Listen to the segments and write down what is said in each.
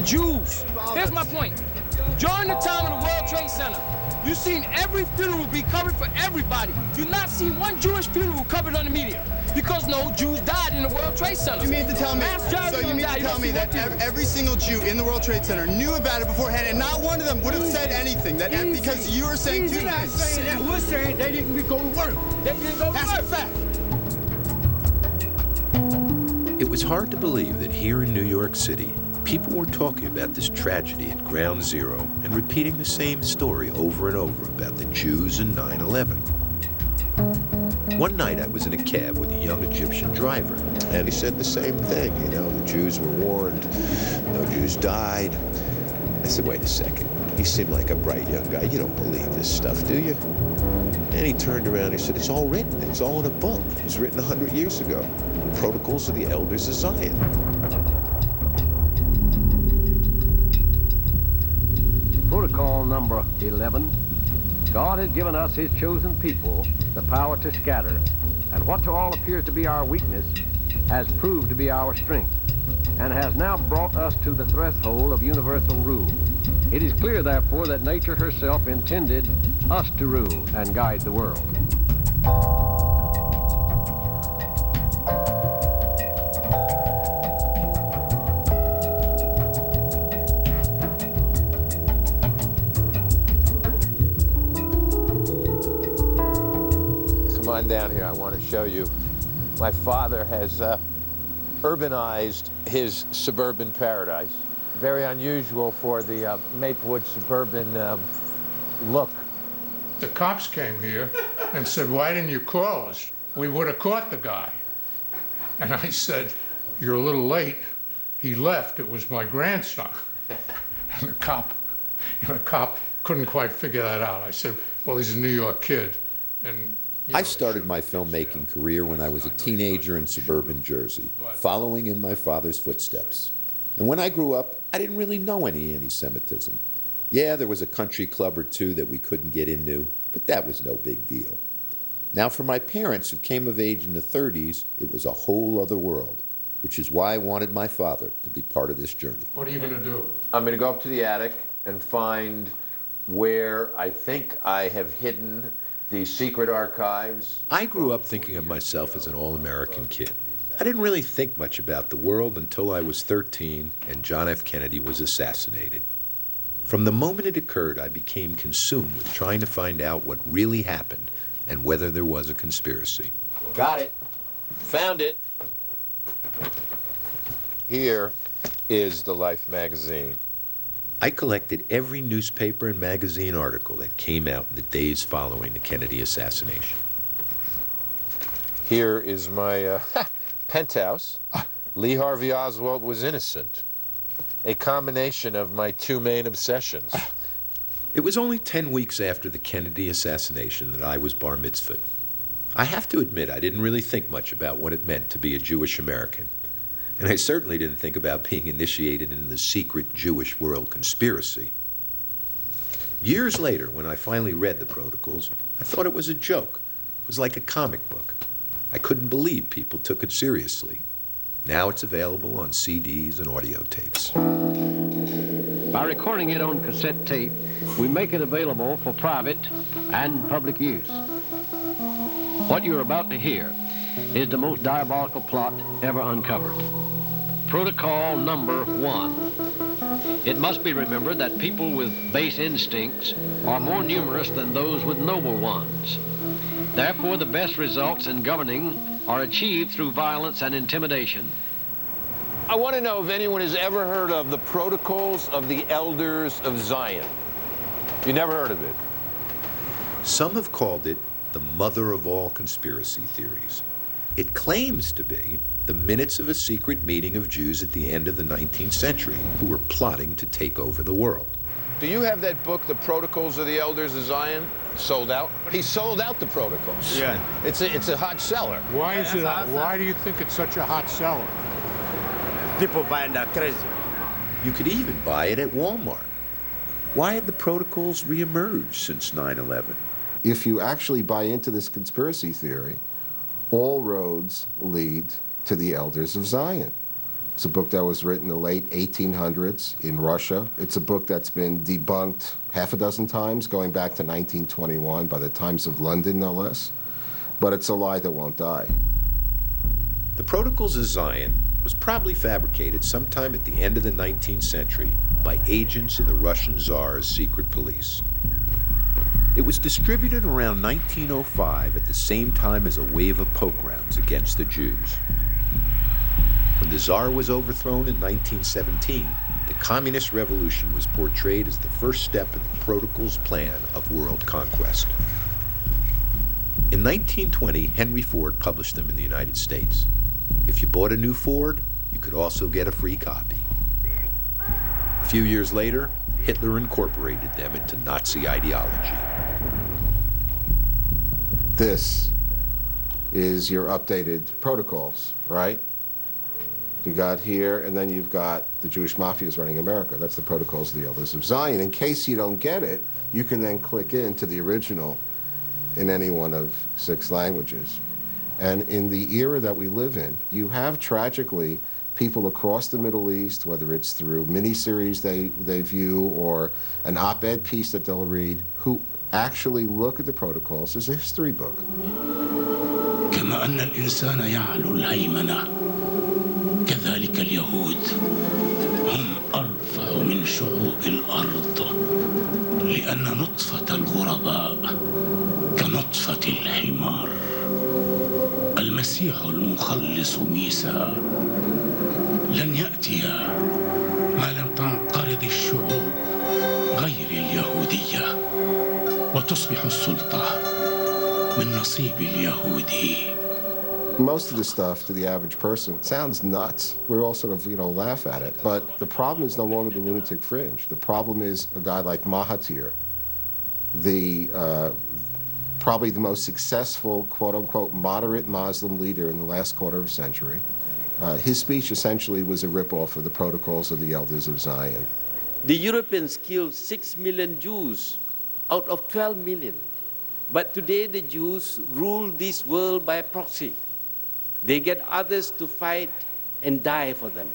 Jews. Here's my point. During the time of the World Trade Center, you've seen every funeral be covered for everybody. You've not seen one Jewish funeral covered on the media because no Jews died in the World Trade Center. You mean to tell me, that every single Jew in the World Trade Center knew about it beforehand, and not one of them would have said anything? Because you were saying two things. Saying that. We're saying they didn't go to work. They didn't go to work. That's a fact. It was hard to believe that here in New York City, people were talking about this tragedy at Ground Zero and repeating the same story over and over about the Jews and 9/11. One night I was in a cab with a young Egyptian driver, and he said the same thing. You know, the Jews were warned, no Jews died. I said, wait a second. He seemed like a bright young guy. You don't believe this stuff, do you? And he turned around and he said, it's all written. It's all in a book. It was written 100 years ago. Protocols of the Elders of Zion. Protocol number 11. God has given us his chosen people the power to scatter, and what to all appears to be our weakness has proved to be our strength, and has now brought us to the threshold of universal rule. It is clear, therefore, that nature herself intended us to rule and guide the world. Come on down here, I want to show you. My father has urbanized his suburban paradise. Very unusual for the Maplewood suburban look. The cops came here and said, why didn't you call us? We would have caught the guy. And I said, you're a little late. He left. It was my grandson. And the cop couldn't quite figure that out. I said, well, he's a New York kid. And I started my filmmaking career when I was a teenager in suburban Jersey, following in my father's footsteps. And when I grew up, I didn't really know any anti-Semitism. Yeah, there was a country club or two that we couldn't get into, but that was no big deal. Now, for my parents who came of age in the 30s, it was a whole other world, which is why I wanted my father to be part of this journey. What are you going to do? I'm going to go up to the attic and find where I think I have hidden the secret archives. I grew up thinking of myself as an all-American kid. I didn't really think much about the world until I was 13 and John F. Kennedy was assassinated. From the moment it occurred, I became consumed with trying to find out what really happened and whether there was a conspiracy. Got it. Found it. Here is the Life magazine. I collected every newspaper and magazine article that came out in the days following the Kennedy assassination. Here is my penthouse. Lee Harvey Oswald was innocent. A combination of my two main obsessions. It was only 10 weeks after the Kennedy assassination that I was bar mitzvahed. I have to admit, I didn't really think much about what it meant to be a Jewish American. And I certainly didn't think about being initiated into the secret Jewish world conspiracy. Years later, when I finally read the protocols, I thought it was a joke. It was like a comic book. I couldn't believe people took it seriously. Now it's available on CDs and audio tapes. By recording it on cassette tape, we make it available for private and public use. What you're about to hear is the most diabolical plot ever uncovered. Protocol number 1. It must be remembered that people with base instincts are more numerous than those with noble ones. Therefore, the best results in governing are achieved through violence and intimidation. I want to know if anyone has ever heard of the Protocols of the Elders of Zion. You never heard of it? Some have called it the mother of all conspiracy theories. It claims to be the minutes of a secret meeting of Jews at the end of the 19th century who were plotting to take over the world. Do you have that book, The Protocols of the Elders of Zion? Sold out? He sold out the Protocols. Yeah. It's a hot seller. Why is it? Why do you think it's such a hot seller? People buying that crazy. You could even buy it at Walmart. Why had the Protocols reemerged since 9/11? If you actually buy into this conspiracy theory, all roads lead to the Elders of Zion. It's a book that was written in the late 1800s in Russia. It's a book that's been debunked half a dozen times, going back to 1921 by the Times of London, no less. But it's a lie that won't die. The Protocols of Zion was probably fabricated sometime at the end of the 19th century by agents of the Russian Tsar's secret police. It was distributed around 1905 at the same time as a wave of pogroms against the Jews. When the Tsar was overthrown in 1917, the Communist Revolution was portrayed as the first step in the Protocols' plan of world conquest. In 1920, Henry Ford published them in the United States. If you bought a new Ford, you could also get a free copy. A few years later, Hitler incorporated them into Nazi ideology. This is your updated protocols, right? You got here, and then you've got the Jewish mafias running America. That's the Protocols of the Elders of Zion. In case you don't get it, you can then click into the original in any one of 6 languages. And in the era that we live in, you have tragically people across the Middle East, whether it's through miniseries they view or an op-ed piece that they'll read, who actually look at the Protocols as a history book. كما أن الإنسان يعلو الهيمنة كذلك اليهود هم أرفع من شعوب الأرض لأن نطفة الغرباء كنطفة الحمار المسيح المخلص ميسى لن يأتي ما لم تنقرض الشعوب غير اليهودية وتصبح السلطة من نصيب اليهودي. Most of the stuff to the average person sounds nuts. We're all sort of, laugh at it. But the problem is no longer the lunatic fringe. The problem is a guy like Mahathir, probably the most successful, quote-unquote, moderate Muslim leader in the last quarter of a century. His speech essentially was a ripoff of the Protocols of the Elders of Zion. The Europeans killed 6 million Jews out of 12 million. But today the Jews rule this world by proxy. They get others to fight and die for them.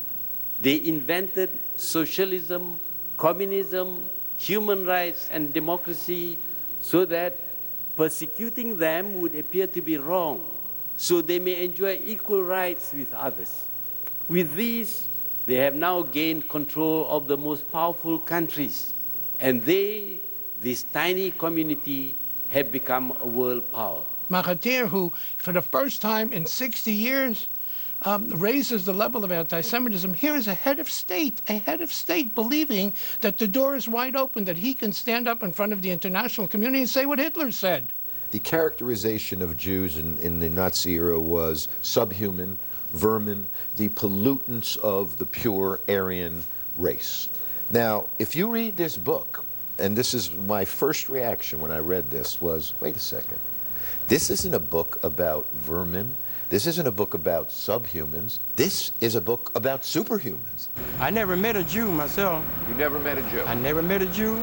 They invented socialism, communism, human rights, and democracy so that persecuting them would appear to be wrong, so they may enjoy equal rights with others. With these, they have now gained control of the most powerful countries, and they, this tiny community, have become a world power. Mahathir, who for the first time in 60 years raises the level of anti-Semitism, here is a head of state believing that the door is wide open, that he can stand up in front of the international community and say what Hitler said. The characterization of Jews in the Nazi era was subhuman, vermin, the pollutants of the pure Aryan race. Now, if you read this book, and this is my first reaction when I read this, was, wait a second. This isn't a book about vermin. This isn't a book about subhumans. This is a book about superhumans. I never met a Jew myself. You never met a Jew? I never met a Jew,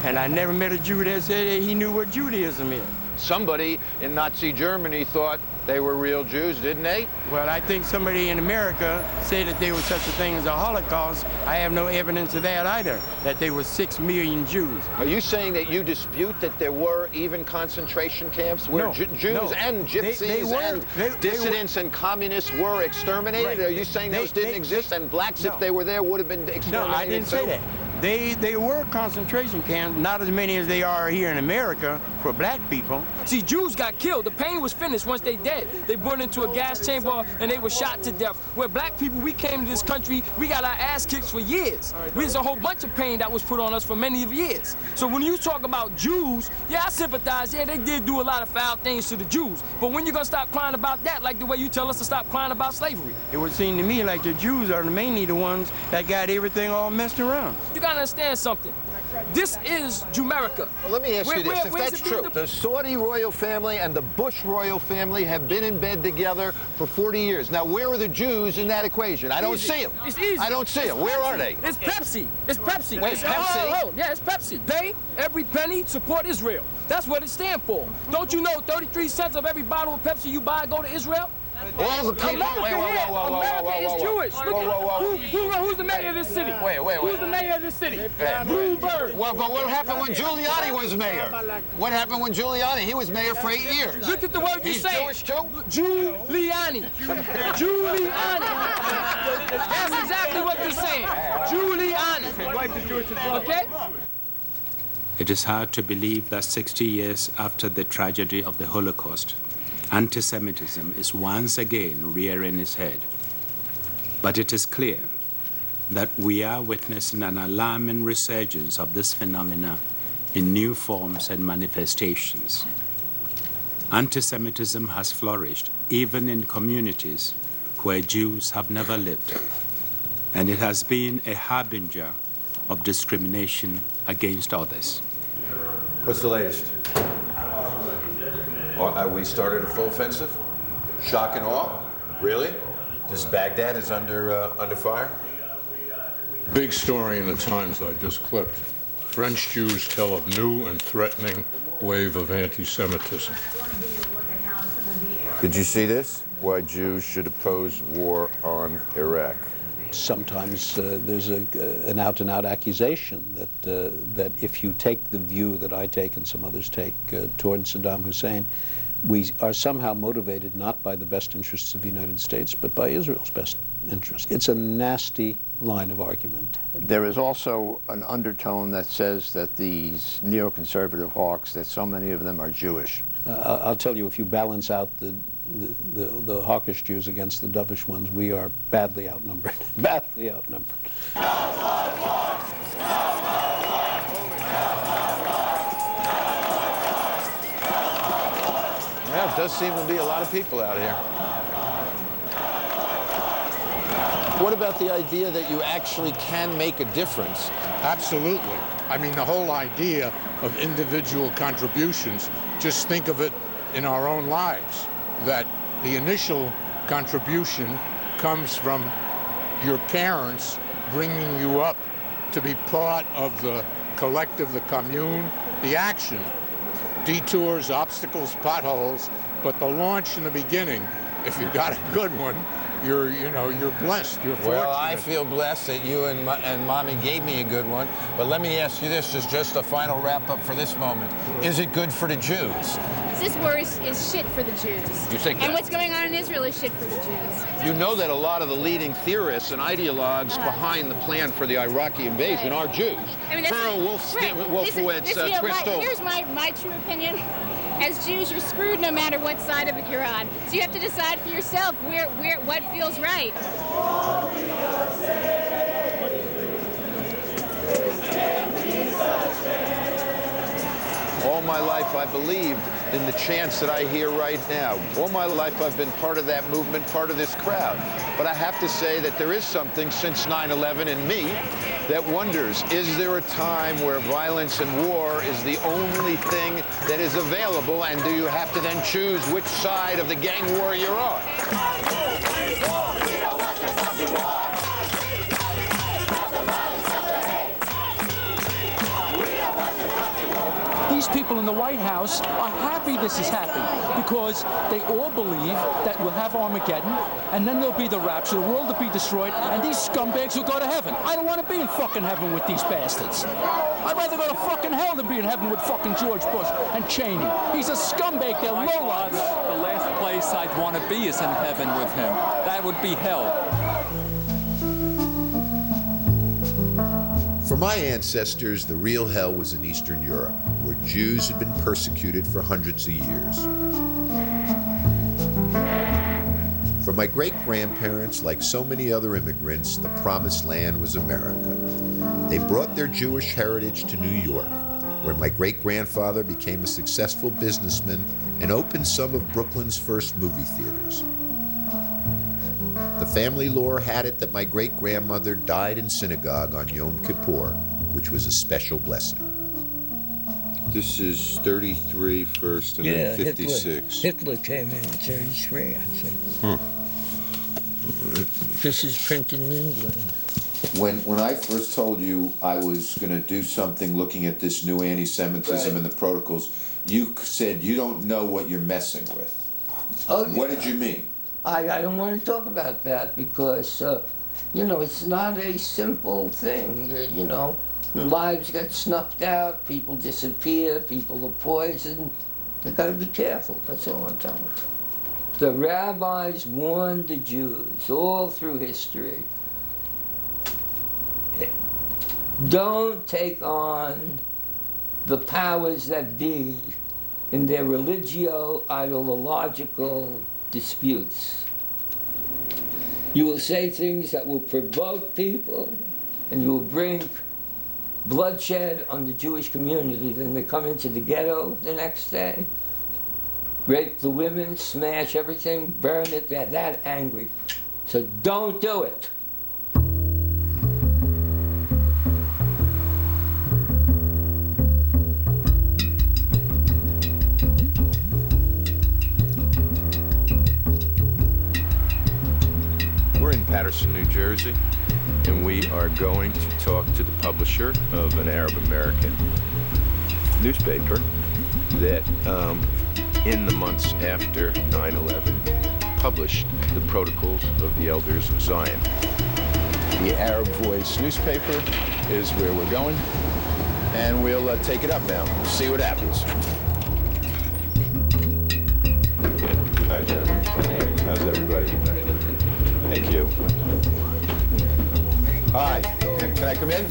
and I never met a Jew that said that he knew what Judaism is. Somebody in Nazi Germany thought they were real Jews, didn't they? Well, I think somebody in America said that there was such a thing as a Holocaust. I have no evidence of that either, that there were 6 million Jews. Are you saying that you dispute that there were even concentration camps where Jews and Gypsies and dissidents and communists were exterminated? Right. Are you saying those didn't exist and blacks, if they were there, would have been exterminated? No, I didn't say that. They were concentration camps, not as many as they are here in America for black people. See, Jews got killed. The pain was finished once they dead. They brought into a gas chamber and they were shot to death. Where black people, we came to this country, we got our ass kicked for years. There's a whole bunch of pain that was put on us for many years. So when you talk about Jews, yeah, I sympathize. Yeah, they did do a lot of foul things to the Jews. But when you gonna stop crying about that, like the way you tell us to stop crying about slavery? It would seem to me like the Jews are mainly the ones that got everything all messed around. You gotta understand something. This is Jumerica. Well, let me ask you this, if that's true, the Saudi royal family and the Bush royal family have been in bed together for 40 years. Now, where are the Jews in that equation? I don't see them. It's easy. I don't see them. Where are they? It's Pepsi. It's Pepsi. Wait, Pepsi? Yeah, it's Pepsi. Pay every penny, support Israel. That's what it stands for. Don't you know 33 cents of every bottle of Pepsi you buy go to Israel? All the people. America is Jewish. Look, who's the mayor of this city? Wait. Who's the mayor of this city? Bloomberg. Well, but what happened when Giuliani was mayor? What happened when Giuliani? He was mayor for 8 years. Look at the word you say. He's Jewish too? Giuliani. Giuliani. That's exactly what you're saying. Giuliani. Okay? It is hard to believe that 60 years after the tragedy of the Holocaust, anti-Semitism is once again rearing its head. But it is clear that we are witnessing an alarming resurgence of this phenomena in new forms and manifestations. Anti-Semitism has flourished even in communities where Jews have never lived, and it has been a harbinger of discrimination against others. What's the latest? We started a full offensive? Shock and awe? Really? This Baghdad is under fire? Big story in the Times I just clipped. French Jews tell of new and threatening wave of anti-Semitism. Did you see this? Why Jews should oppose war on Iraq. Sometimes there's an out-and-out accusation that if you take the view that I take and some others take toward Saddam Hussein, we are somehow motivated not by the best interests of the United States, but by Israel's best interest. It's a nasty line of argument. There is also an undertone that says that these neoconservative hawks, that so many of them are Jewish. I'll tell you, if you balance out the hawkish Jews against the dovish ones, we are badly outnumbered. Badly outnumbered. Yeah, it does seem to be a lot of people out here. What about the idea that you actually can make a difference? Absolutely. I mean, the whole idea of individual contributions, just think of it in our own lives, that the initial contribution comes from your parents bringing you up to be part of the collective, the commune, the action, detours, obstacles, potholes, but the launch in the beginning, if you got a good one, you're blessed, you're fortunate. Well, I feel blessed that you and Mommy gave me a good one. But let me ask you this, as just a final wrap-up for this moment. Is it good for the Jews? This war is shit for the Jews. You think that? And what's going on in Israel is shit for the Jews. You know that a lot of the leading theorists and ideologues behind the plan for the Iraqi invasion are Jews. I mean, Wolfowitz, Christo. Here's my true opinion. As Jews, you're screwed no matter what side of it you're on. So you have to decide for yourself what feels right. All my life I believed in the chants that I hear right now. All my life I've been part of that movement, part of this crowd. But I have to say that there is something since 9/11 in me that wonders, is there a time where violence and war is the only thing that is available, and do you have to then choose which side of the gang war you're on? These people in the White House are happy this is happening because they all believe that we'll have Armageddon and then there'll be the rapture, the world will be destroyed, and these scumbags will go to heaven. I don't want to be in fucking heaven with these bastards. I'd rather go to fucking hell than be in heaven with fucking George Bush and Cheney. He's a scumbag, they're lowlifes. The last place I'd want to be is in heaven with him. That would be hell. For my ancestors, the real hell was in Eastern Europe, where Jews had been persecuted for hundreds of years. For my great-grandparents, like so many other immigrants, the promised land was America. They brought their Jewish heritage to New York, where my great-grandfather became a successful businessman and opened some of Brooklyn's first movie theaters. The family lore had it that my great-grandmother died in synagogue on Yom Kippur, which was a special blessing. This is 33 first and then 56. Hitler came in 33, I think. This is printed in England. When I first told you I was going to do something looking at this new anti-Semitism and the protocols, you said you don't know what you're messing with. Oh, what did you mean? I don't want to talk about that because, you know, it's not a simple thing. You know, lives get snuffed out, people disappear, people are poisoned. They've got to be careful, that's all I'm telling you. The rabbis warned the Jews all through history. Don't take on the powers that be in their religio-ideological disputes. You will say things that will provoke people, and you will bring bloodshed on the Jewish community. Then they come into the ghetto the next day, rape the women, smash everything, burn it. They're that angry. So don't do it. We're in Paterson, New Jersey, and we are going to talk to the publisher of an Arab American newspaper that in the months after 9/11 published the Protocols of the Elders of Zion. The Arab Voice newspaper is where we're going, and we'll take it up now. We'll see what happens. Hi, Jeremy. How's everybody? Thank you. Hi. Can I come in?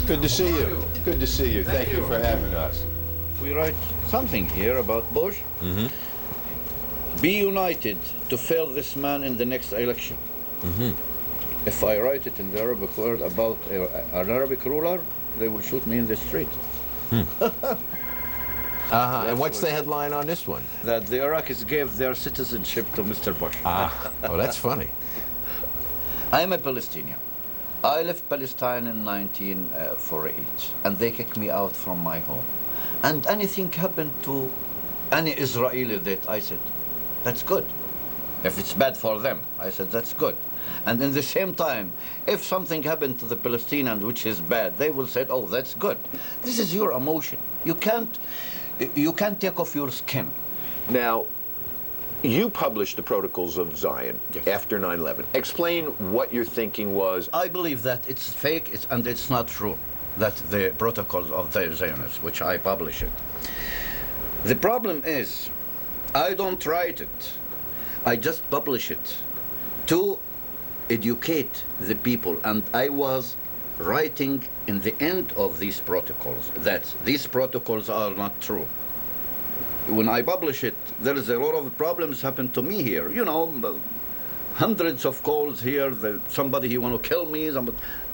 Good to see you. Good to see you. Thank you for having us. We write something here about Bush. Mm-hmm. Be united to fail this man in the next election. Mm-hmm. If I write it in the Arabic word about an Arabic ruler, they will shoot me in the street. And what's the headline on this one? That the Iraqis gave their citizenship to Mr. Bush. Oh, that's funny. I am a Palestinian. I left Palestine in 1948, and they kicked me out from my home. And anything happened to any Israeli that I said, that's good. If it's bad for them, I said, that's good. And in the same time, if something happened to the Palestinians which is bad, they will say, oh, that's good. This is your emotion. You can't take off your skin. Now, you published the Protocols of Zion after 9/11. Explain what your thinking was. I believe that it's fake and it's not true, that the Protocols of the Zionists, which I publish it. The problem is, I don't write it. I just publish it to educate the people. And I was writing in the end of these protocols that these protocols are not true. When I publish it, there is a lot of problems happen to me here. You know, hundreds of calls here, somebody he want to kill me.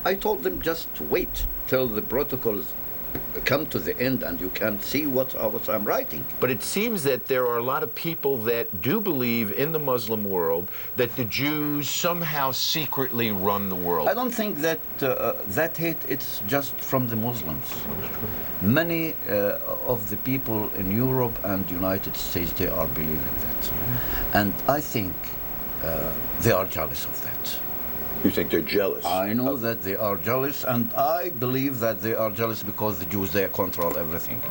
I told them just wait till the protocols come to the end and you can see what I'm writing. But it seems that there are a lot of people that do believe in the Muslim world that the Jews somehow secretly run the world. I don't think that that hate, it's just from the Muslims. Many of the people in Europe and United States, they are believing that. And I think they are jealous of that. You think they're jealous? I know that they are jealous, and I believe that they are jealous because the Jews, they control everything.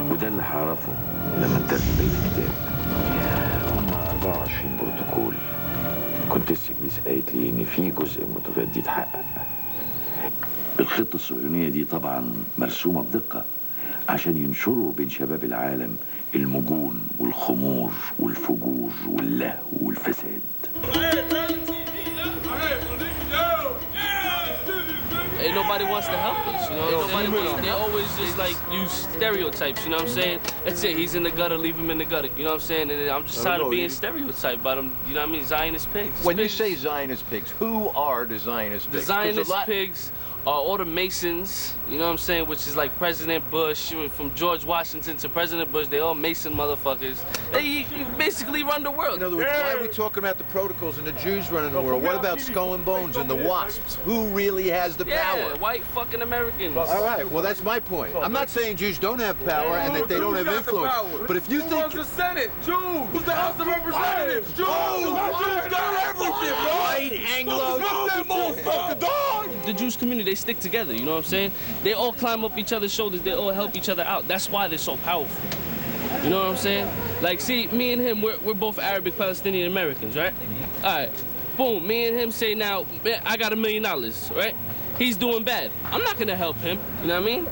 وده اللي هعرفه لما انتهي بقية الكتاب. هم 24 بروتوكول. كنت الإنجليز قالت لي إن في جزء من البروتوكولات دي اتحقق. الخطة الصهيونية دي طبعا مرسومة بدقة عشان ينشروا بين شباب العالم المجون والخمور والفجور واللهو والفساد. Ain't nobody wants to help us, you know what I'm saying? They always just like use stereotypes, you know what I'm saying? That's it, he's in the gutter, leave him in the gutter, you know what I'm saying? And I'm just tired of being stereotyped by them, you know what I mean? Zionist pigs. When you say Zionist pigs, who are the Zionist pigs? The Zionist pigs are all the Masons, you know what I'm saying? Which is like President Bush, from George Washington to President Bush, they all Mason motherfuckers. They basically run the world. In other words, why are we talking about the protocols and the Jews running the world? What about Skull and Bones and the Wasps? Who really has the power? Yeah, white fucking Americans. All right, well, that's my point. I'm not saying Jews don't have power and that they don't have influence. But if you think... Who runs the Senate? Jews. Who's the House of Representatives? Jews. Jews got everything, bro. White Anglo... The Jewish community, they stick together, you know what I'm saying? They all climb up each other's shoulders, they all help each other out. That's why they're so powerful. You know what I'm saying? Like, see, me and him, we're both Arabic Palestinian Americans, right? All right, boom, me and him say now, I got $1 million, right? He's doing bad. I'm not gonna help him, you know what I mean?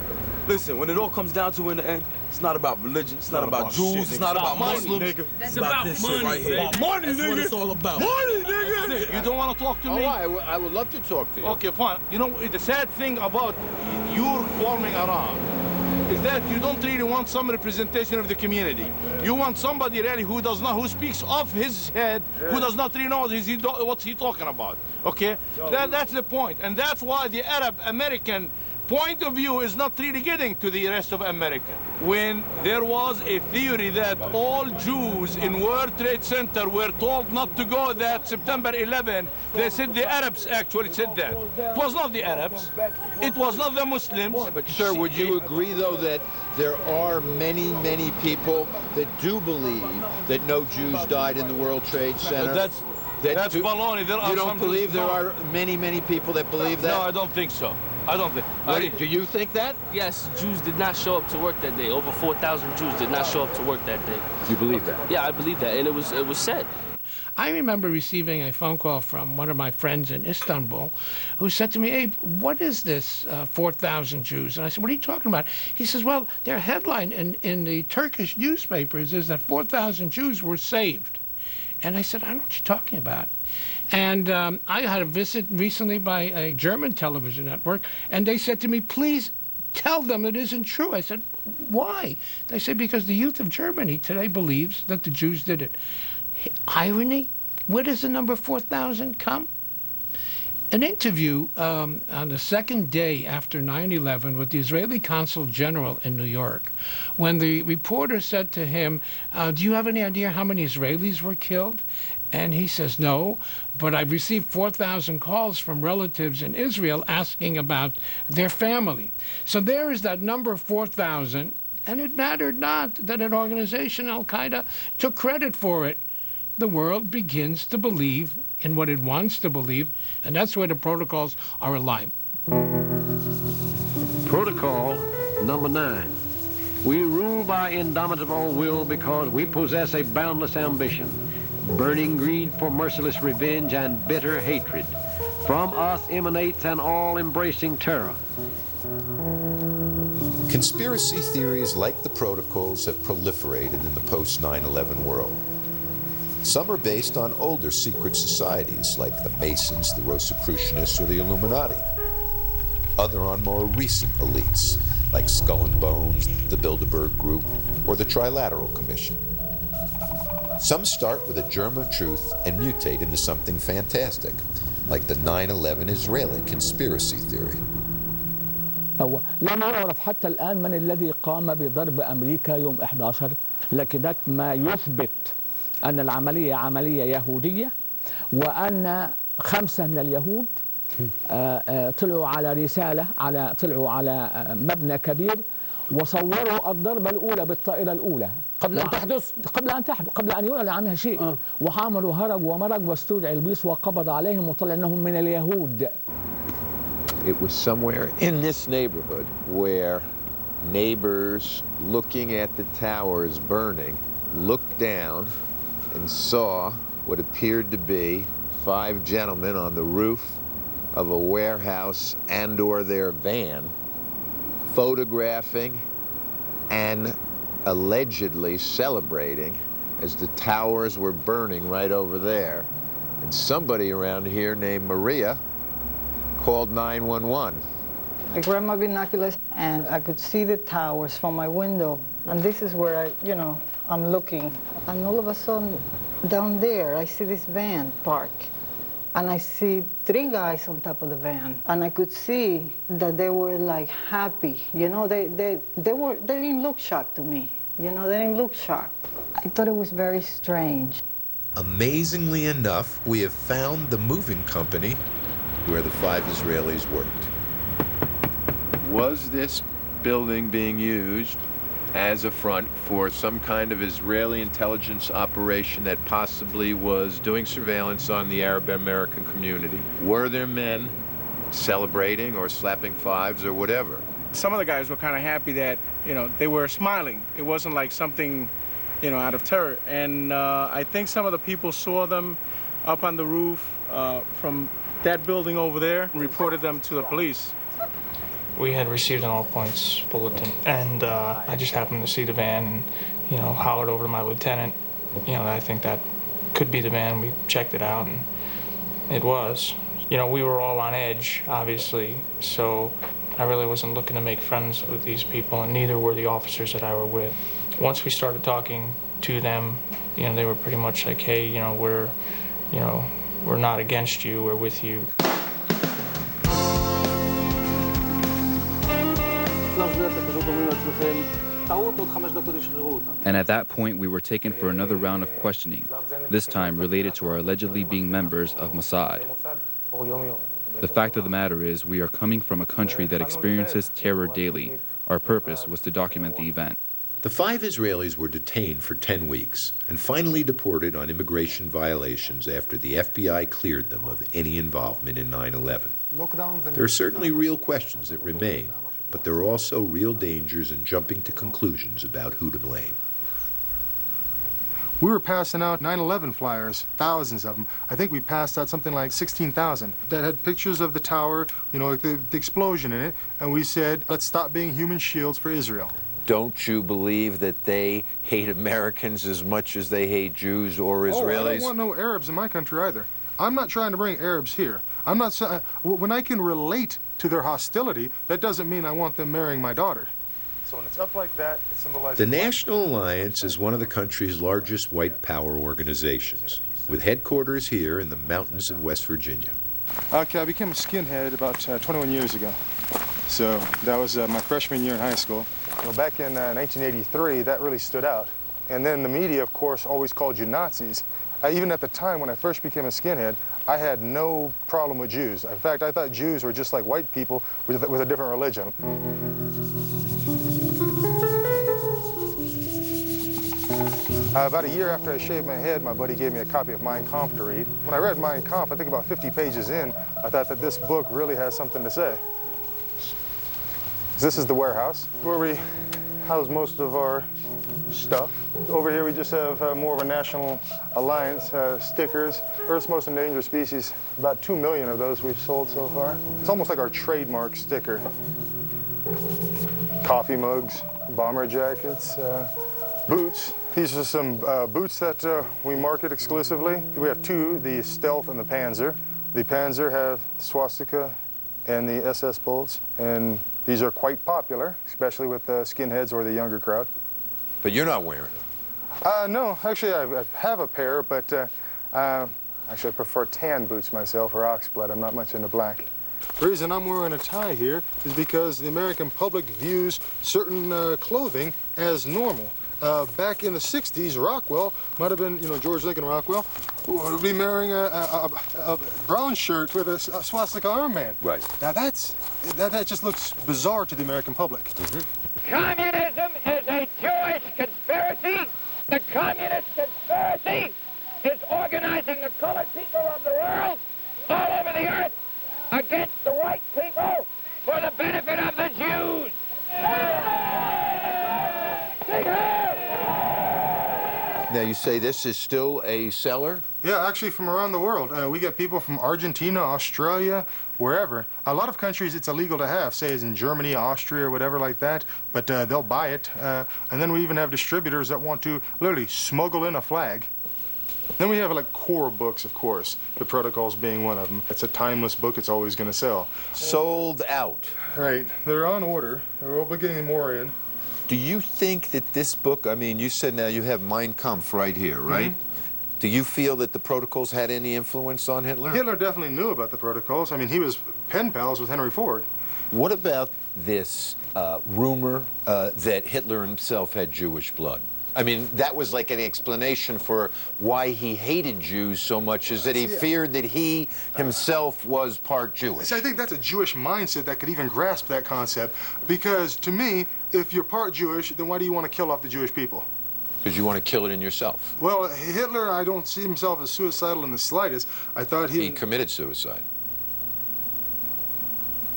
Listen, when it all comes down to in the end, it's not about religion, it's not about Jews, shit, it's not about Muslims. Nigga. It's about this shit right here. About money, That's nigga. what it's all about. Money, nigga. You don't want to talk to me? I would love to talk to you. Okay, fine. You know, the sad thing about your forming Iran is that you don't really want some representation of the community. You want somebody really who does not, who speaks off his head, who does not really know what's he talking about. Okay, that's the point, and that's why the Arab American point of view is not really getting to the rest of America. When there was a theory that all Jews in World Trade Center were told not to go that September 11, they said the Arabs actually said that. It was not the Arabs. It was not the Muslims. But sir, would you agree though that there are many, many people that do believe that no Jews died in the World Trade Center? That's baloney. You don't believe there are many, many people that believe that? No, I don't think so. I don't think. Do you think that? Yes, Jews did not show up to work that day. Over 4,000 Jews did not show up to work that day. You believe that? Yeah, I believe that, and it was said. I remember receiving a phone call from one of my friends in Istanbul who said to me, "Abe, what is this 4,000 Jews?" And I said, "What are you talking about?" He says, "Well, their headline in the Turkish newspapers is that 4,000 Jews were saved." And I said, "I don't know what you're talking about." And I had a visit recently by a German television network, and they said to me, "Please tell them it isn't true." I said, "Why?" They said, "Because the youth of Germany today believes that the Jews did it." Irony? Where does the number 4,000 come? An interview on the second day after 9/11 with the Israeli Consul General in New York, when the reporter said to him, "Do you have any idea how many Israelis were killed?" And he says, "No, but I've received 4,000 calls from relatives in Israel asking about their family." So there is that number 4,000, and it mattered not that an organization, Al-Qaeda, took credit for it. The world begins to believe in what it wants to believe, and that's where the protocols are alive. Protocol number 9. We rule by indomitable will because we possess a boundless ambition, burning greed for merciless revenge and bitter hatred. From us emanates an all-embracing terror. Conspiracy theories like the protocols have proliferated in the post-9/11 world. Some are based on older secret societies like the Masons, the Rosicrucianists, or the Illuminati. Other on more recent elites like Skull and Bones, the Bilderberg Group, or the Trilateral Commission. Some start with a germ of truth and mutate into something fantastic, like the 9/11 Israeli conspiracy theory. هو لم يعرف حتى الآن من الذي قام بضرب أمريكا يوم 11، لكن ما يثبت أن العملية عملية يهودية، وأن 5 من اليهود طلعوا على رسالة، طلعوا على مبنى كبير وصوروا الضربة الأولى بالطائرة الأولى قبل أن تحدث، قبل أن يعلن عنها شيء، وعملوا هرج ومرج واستدعي البوليس وقبض عليهم وطلع أنهم من اليهود. It was somewhere in this neighborhood where neighbors looking at the towers burning looked down and saw what appeared to be 5 gentlemen on the roof of a warehouse and or their van photographing and allegedly celebrating as the towers were burning right over there. And somebody around here named Maria called 911. I grabbed my binoculars and I could see the towers from my window. And this is where I'm looking. And all of a sudden, down there, I see this van park. And I see 3 guys on top of the van. And I could see that they were like happy. They didn't look shocked to me. They didn't look shocked. I thought it was very strange. Amazingly enough, we have found the moving company where the 5 Israelis worked. Was this building being used as a front for some kind of Israeli intelligence operation that possibly was doing surveillance on the Arab American community? Were there men celebrating or slapping fives or whatever? Some of the guys were kind of happy that, they were smiling. It wasn't like something, out of terror. And I think some of the people saw them up on the roof from that building over there and reported them to the police. We had received an all-points bulletin, and I just happened to see the van and, hollered over to my lieutenant, I think that could be the van. We checked it out, and it was. We were all on edge, obviously, so I really wasn't looking to make friends with these people, and neither were the officers that I were with. Once we started talking to them, they were pretty much like, hey, we're not against you, we're with you. And at that point, we were taken for another round of questioning, this time related to our allegedly being members of Mossad. The fact of the matter is, we are coming from a country that experiences terror daily. Our purpose was to document the event. The 5 Israelis were detained for 10 weeks and finally deported on immigration violations after the FBI cleared them of any involvement in 9/11. There are certainly real questions that remain, but there are also real dangers in jumping to conclusions about who to blame. We were passing out 9/11 flyers, thousands of them. I think we passed out something like 16,000 that had pictures of the tower, the explosion in it, and we said, let's stop being human shields for Israel. Don't you believe that they hate Americans as much as they hate Jews or Israelis? I don't want no Arabs in my country either. I'm not trying to bring Arabs here. I'm not saying, when I can relate to their hostility, that doesn't mean I want them marrying my daughter. So when it's up like that, it symbolizes... The National Alliance is one of the country's largest white power organizations, with headquarters here in the mountains of West Virginia. Okay, I became a skinhead about 21 years ago. So that was my freshman year in high school. Back in 1983, that really stood out. And then the media, of course, always called you Nazis. Even at the time when I first became a skinhead, I had no problem with Jews. In fact, I thought Jews were just like white people with a different religion. About a year after I shaved my head, my buddy gave me a copy of Mein Kampf to read. When I read Mein Kampf, I think about 50 pages in, I thought that this book really has something to say. This is the warehouse, where we house most of our stuff. Over here we just have more of a National Alliance stickers. Earth's Most Endangered Species, about 2 million of those we've sold so far. It's almost like our trademark sticker. Coffee mugs, bomber jackets, boots. These are some boots that we market exclusively. We have 2, the Stealth and the Panzer. The Panzer have swastika and the SS bolts, and these are quite popular, especially with the skinheads or the younger crowd. But you're not wearing them. No, actually I have a pair, but actually I prefer tan boots myself, or oxblood. I'm not much into black. The reason I'm wearing a tie here is because the American public views certain clothing as normal. Back in the 60s, Rockwell might have been, George Lincoln Rockwell, would be wearing a brown shirt with a swastika armband. Right. Now that just looks bizarre to the American public. Mm-hmm. Communism is a Jewish conspiracy. The communist conspiracy is organizing the colored people of the world all over the earth against the white people for the benefit of the Jews. Now, you say this is still a seller? Yeah, actually from around the world. We get people from Argentina, Australia, wherever. A lot of countries it's illegal to have, say as in Germany, Austria, or whatever like that, but they'll buy it. And then we even have distributors that want to literally smuggle in a flag. Then we have like core books, of course, the Protocols being one of them. It's a timeless book, it's always going to sell. Sold out. Right, they're on order. We'll be getting more in. Do you think that this book, I mean, you said now you have Mein Kampf right here, right? Mm-hmm. Do you feel that the Protocols had any influence on Hitler? Hitler definitely knew about the Protocols. I mean, he was pen pals with Henry Ford. What about this rumor that Hitler himself had Jewish blood? I mean, that was like an explanation for why he hated Jews so much, is that he feared that he himself was part Jewish. See, I think that's a Jewish mindset that could even grasp that concept, because to me, if you're part Jewish, then why do you want to kill off the Jewish people? Because you want to kill it in yourself. Well, Hitler, I don't see himself as suicidal in the slightest. I thought he committed suicide.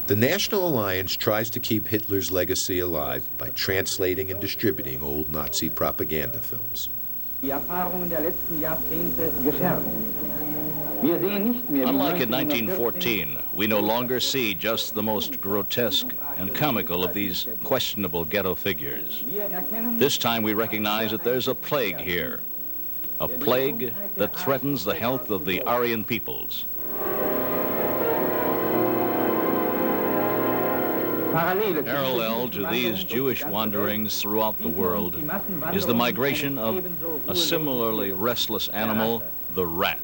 The National Alliance tries to keep Hitler's legacy alive by translating and distributing old Nazi propaganda films. Unlike in 1914, we no longer see just the most grotesque and comical of these questionable ghetto figures. This time we recognize that there's a plague here, a plague that threatens the health of the Aryan peoples. Parallel to these Jewish wanderings throughout the world is the migration of a similarly restless animal, the rat.